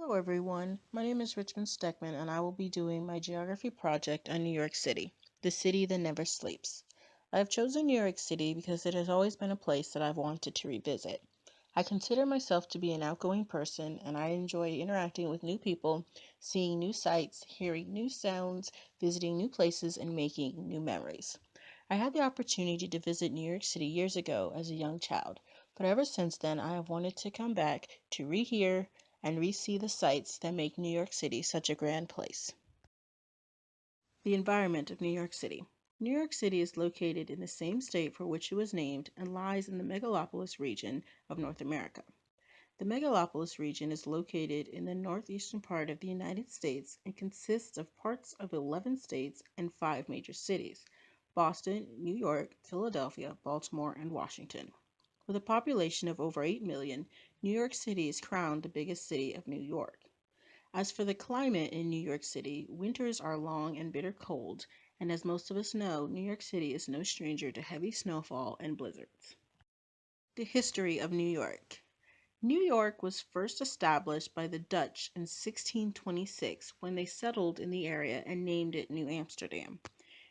Hello everyone, my name is Richmond Steckman and I will be doing my geography project on New York City, the city that never sleeps. I have chosen New York City because it has always been a place that I've wanted to revisit. I consider myself to be an outgoing person and I enjoy interacting with new people, seeing new sights, hearing new sounds, visiting new places, and making new memories. I had the opportunity to visit New York City years ago as a young child, but ever since then I have wanted to come back to rehear and re-see the sights that make New York City such a grand place. The environment of New York City. New York City is located in the same state for which it was named and lies in the megalopolis region of North America. The megalopolis region is located in the northeastern part of the United States and consists of parts of 11 states and 5 major cities: Boston, New York, Philadelphia, Baltimore, and Washington. With a population of over 8 million, New York City is crowned the biggest city of New York. As for the climate in New York City, winters are long and bitter cold, and as most of us know, New York City is no stranger to heavy snowfall and blizzards. The history of New York. New York was first established by the Dutch in 1626 when they settled in the area and named it New Amsterdam.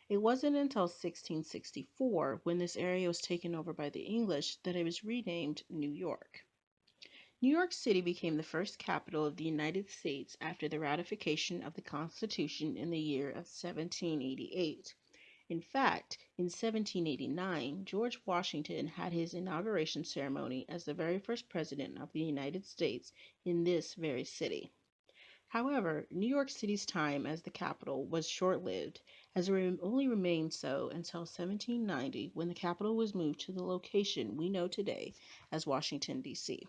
It wasn't until 1664, when this area was taken over by the English, that it was renamed New York. New York City became the first capital of the United States after the ratification of the Constitution in the year of 1788. In fact, in 1789, George Washington had his inauguration ceremony as the very first president of the United States in this very city. However, New York City's time as the capital was short-lived, as it only remained so until 1790, when the capital was moved to the location we know today as Washington, D.C.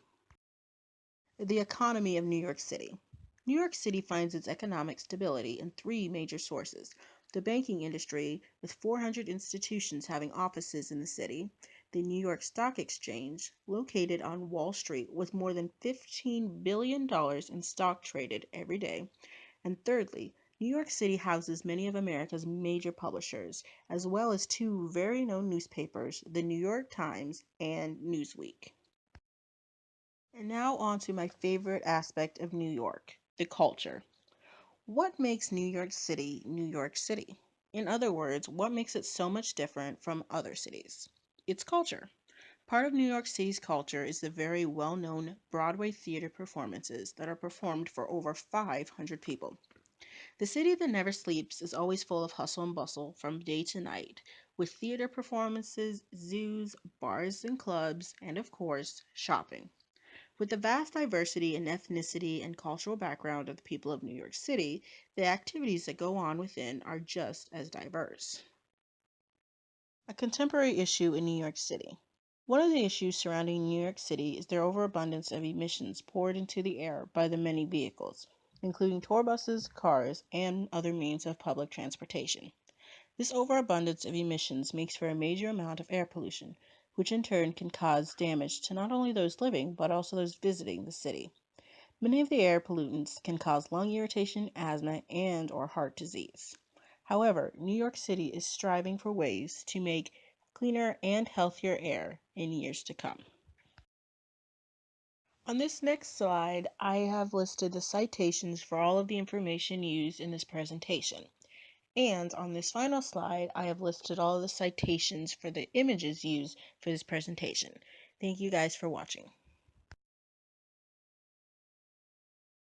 The economy of New York City. New York City finds its economic stability in three major sources: the banking industry, with 400 institutions having offices in the city; the New York Stock Exchange, located on Wall Street with more than $15 billion in stock traded every day; and thirdly, New York City houses many of America's major publishers, as well as two very known newspapers, the New York Times and Newsweek. And now on to my favorite aspect of New York, the culture. What makes New York City New York City? In other words, what makes it so much different from other cities? Its culture. Part of New York City's culture is the very well-known Broadway theater performances that are performed for over 500 people. The city that never sleeps is always full of hustle and bustle from day to night, with theater performances, zoos, bars and clubs, and of course, shopping. With the vast diversity in ethnicity and cultural background of the people of New York City, the activities that go on within are just as diverse. A contemporary issue in New York City. One of the issues surrounding New York City is their overabundance of emissions poured into the air by the many vehicles, including tour buses, cars, and other means of public transportation. This overabundance of emissions makes for a major amount of air pollution, which in turn can cause damage to not only those living but also those visiting the city. Many of the air pollutants can cause lung irritation, asthma, and or heart disease. However, New York City is striving for ways to make cleaner and healthier air in years to come. On this next slide, I have listed the citations for all of the information used in this presentation. And on this final slide, I have listed all of the citations for the images used for this presentation. Thank you guys for watching.